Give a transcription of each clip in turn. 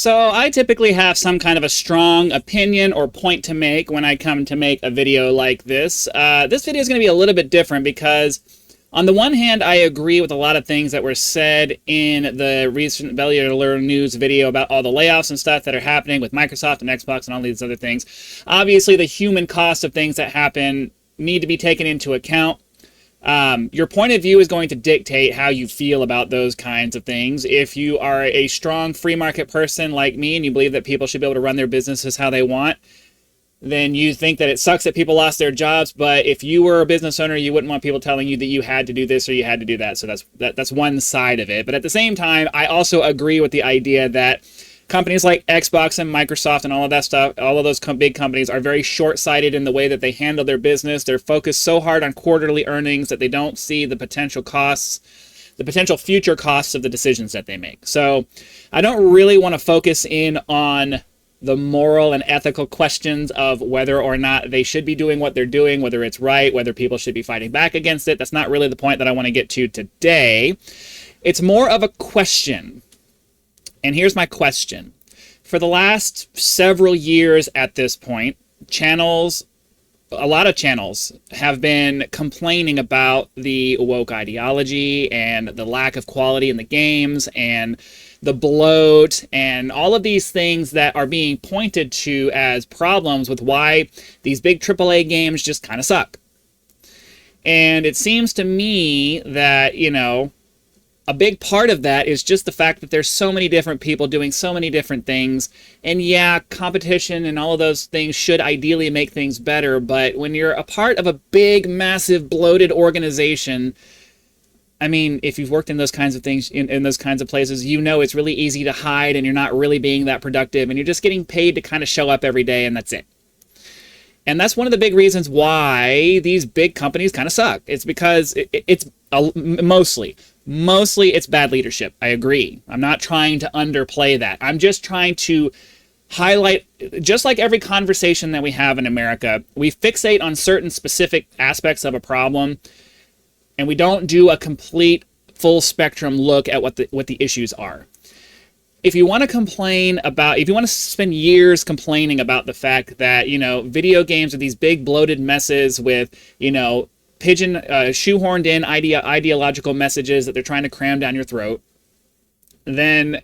So I typically have some kind of a strong opinion or point to make when I come to make a video like this. This video is going to be a little bit different because on the one hand, I agree with a lot of things that were said in the recent Cellular News video about all the layoffs and stuff that are happening with Microsoft and Xbox and all these other things. Obviously, the human cost of things that happen need to be taken into account. Your point of view is going to dictate how you feel about those kinds of things. If you are a strong free market person like me and you believe that people should be able to run their businesses how they want, then you think that it sucks that people lost their jobs. But if you were a business owner, you wouldn't want people telling you that you had to do this or you had to do that. So that's one side of it. But at the same time, I also agree with the idea that companies like Xbox and Microsoft and all of that stuff, all of those big companies are very short-sighted in the way that they handle their business. They're focused so hard on quarterly earnings that they don't see the potential costs, the potential future costs of the decisions that they make. So I don't really want to focus in on the moral and ethical questions of whether or not they should be doing what they're doing, whether it's right, whether people should be fighting back against it. That's not really the point that I want to get to today. It's more of a question. And here's my question. For the last several years at this point, a lot of channels have been complaining about the woke ideology and the lack of quality in the games and the bloat and all of these things that are being pointed to as problems with why these big AAA games just kind of suck. And it seems to me that, a big part of that is just the fact that there's so many different people doing so many different things. And yeah, competition and all of those things should ideally make things better. But when you're a part of a big, massive, bloated organization, I mean, if you've worked in those kinds of things, in those kinds of places, it's really easy to hide and you're not really being that productive and you're just getting paid to kind of show up every day and that's it. And that's one of the big reasons why these big companies kind of suck. It's because it's mostly it's bad leadership. I agree. I'm not trying to underplay that. I'm just trying to highlight, just like every conversation that we have in America, we fixate on certain specific aspects of a problem and we don't do a complete full spectrum look at what the issues are. If you want to spend years complaining about the fact that, video games are these big bloated messes with, shoehorned in ideological messages that they're trying to cram down your throat, then,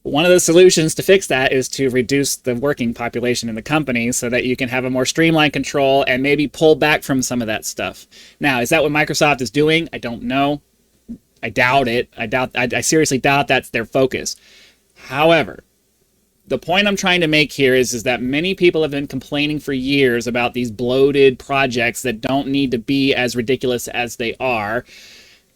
one of the solutions to fix that is to reduce the working population in the company so that you can have a more streamlined control and maybe pull back from some of that stuff. Now, is that what Microsoft is doing? I don't know. I doubt it. I seriously doubt that's their focus. However, the point I'm trying to make here is that many people have been complaining for years about these bloated projects that don't need to be as ridiculous as they are.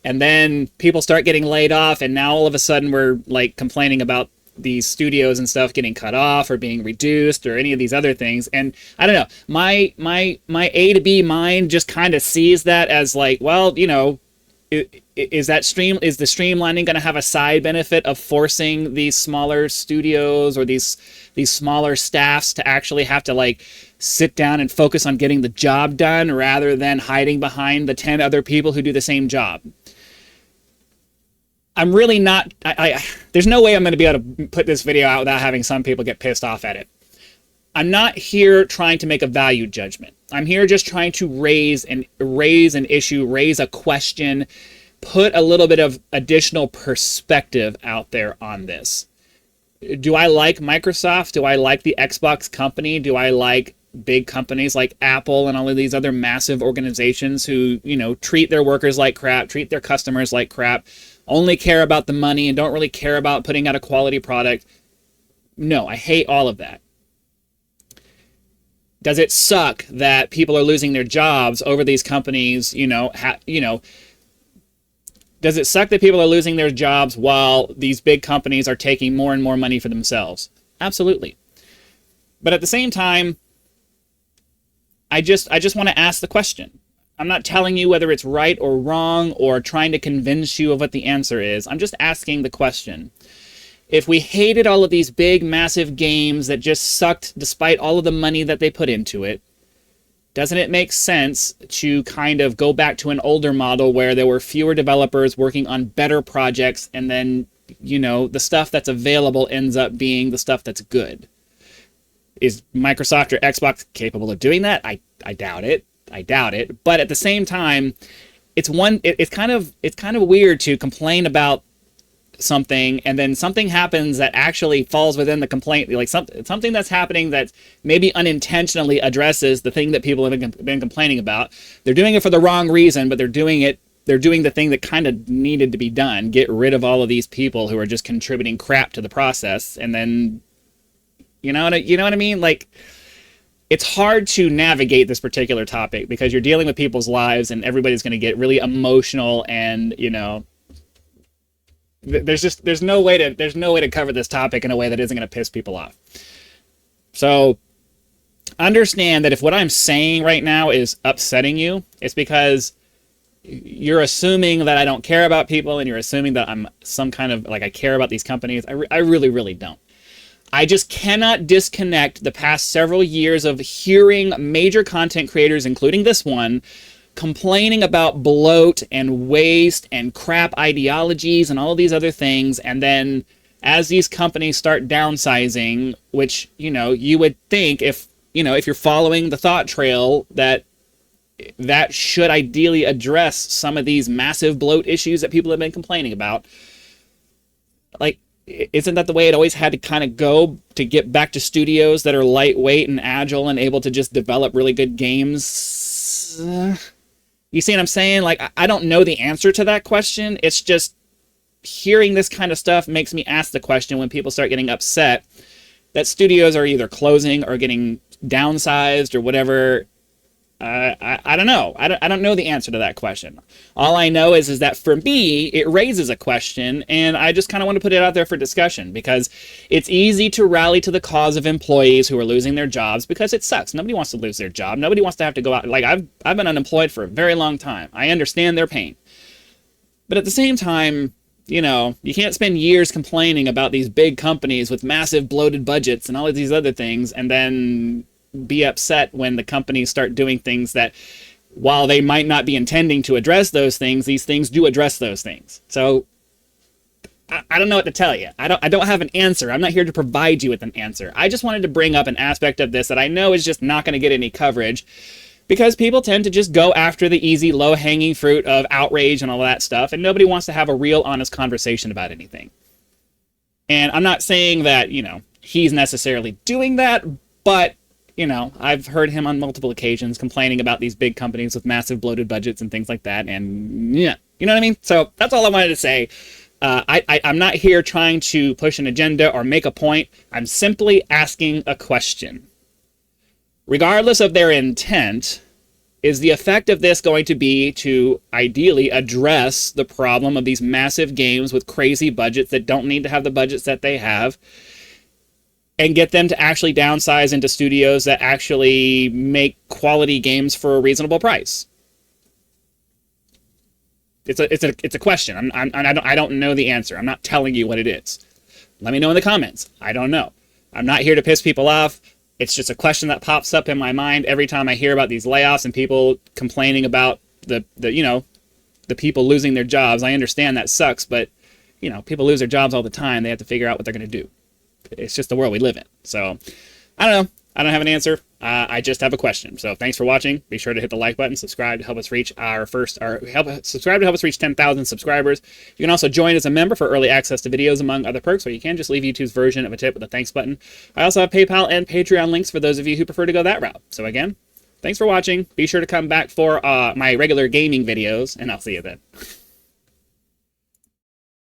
And then people start getting laid off, and now all of a sudden we're like complaining about these studios and stuff getting cut off or being reduced or any of these other things. And I don't know, my A to B mind just kind of sees that as like, well, is the streamlining going to have a side benefit of forcing these smaller studios or these smaller staffs to actually have to like sit down and focus on getting the job done rather than hiding behind the 10 other people who do the same job? I'm really not, there's no way I'm going to be able to put this video out without having some people get pissed off at it. I'm not here trying to make a value judgment. I'm here just trying to raise an issue, raise a question, put a little bit of additional perspective out there on this. Do I like Microsoft? Do I like the Xbox company? Do I like big companies like Apple and all of these other massive organizations who, treat their workers like crap, treat their customers like crap, only care about the money and don't really care about putting out a quality product? No, I hate all of that. Does it suck that people are losing their jobs over these companies? Does it suck that people are losing their jobs while these big companies are taking more and more money for themselves? Absolutely. But at the same time, I just want to ask the question. I'm not telling you whether it's right or wrong or trying to convince you of what the answer is. I'm just asking the question. If we hated all of these big, massive games that just sucked despite all of the money that they put into it, doesn't it make sense to kind of go back to an older model where there were fewer developers working on better projects and then you know, the stuff that's available ends up being the stuff that's good. Is Microsoft or Xbox capable of doing that? I doubt it. I doubt it. But at the same time, it's kind of weird to complain about something and then something happens that actually falls within the complaint, like something that's happening that maybe unintentionally addresses the thing that people have been complaining about. They're doing it for the wrong reason, but they're doing the thing that kind of needed to be done. Get rid of all of these people who are just contributing crap to the process, and then you know what I mean? Like, it's hard to navigate this particular topic because you're dealing with people's lives and everybody's going to get really emotional, and you know, there's no way to cover this topic in a way that isn't going to piss people off. So understand that if what I'm saying right now is upsetting you, it's because you're assuming that I don't care about people, and you're assuming that I'm some kind of, like, I care about these companies. I really, really don't. I just cannot disconnect the past several years of hearing major content creators, including this one, complaining about bloat and waste and crap ideologies and all of these other things. And then as these companies start downsizing, which, you know, you would think if you're following the thought trail that should ideally address some of these massive bloat issues that people have been complaining about. Like, isn't that the way it always had to kind of go to get back to studios that are lightweight and agile and able to just develop really good games? You see what I'm saying? Like, I don't know the answer to that question. It's just hearing this kind of stuff makes me ask the question when people start getting upset that studios are either closing or getting downsized or whatever. I don't know. I don't know the answer to that question. All I know is that for me, it raises a question, and I just kind of want to put it out there for discussion, because it's easy to rally to the cause of employees who are losing their jobs, because it sucks. Nobody wants to lose their job. Nobody wants to have to go out. Like, I've been unemployed for a very long time. I understand their pain. But at the same time, you know, you can't spend years complaining about these big companies with massive bloated budgets and all of these other things, and then be upset when the companies start doing things that, while they might not be intending to address those things, these things do address those things. So I don't know what to tell you. I don't have an answer. I'm not here to provide you with an answer. I just wanted to bring up an aspect of this that I know is just not going to get any coverage, because people tend to just go after the easy, low-hanging fruit of outrage and all that stuff, and nobody wants to have a real, honest conversation about anything. And I'm not saying that, you know, he's necessarily doing that, but you know, I've heard him on multiple occasions complaining about these big companies with massive bloated budgets and things like that. And yeah, you know what I mean? So that's all I wanted to say. I'm not here trying to push an agenda or make a point. I'm simply asking a question. Regardless of their intent, is the effect of this going to be to ideally address the problem of these massive games with crazy budgets that don't need to have the budgets that they have, and get them to actually downsize into studios that actually make quality games for a reasonable price? It's a question. I don't know the answer. I'm not telling you what it is. Let me know in the comments. I don't know. I'm not here to piss people off. It's just a question that pops up in my mind every time I hear about these layoffs and people complaining about the people losing their jobs. I understand that sucks, but you know, people lose their jobs all the time. They have to figure out what they're going to do. It's just the world we live in. So, I don't know. I don't have an answer. I just have a question. So, thanks for watching. Be sure to hit the like button, subscribe to help us reach subscribe to help us reach 10,000 subscribers. You can also join as a member for early access to videos, among other perks, or you can just leave YouTube's version of a tip with a thanks button. I also have PayPal and Patreon links for those of you who prefer to go that route. So, again, thanks for watching. Be sure to come back for my regular gaming videos, and I'll see you then.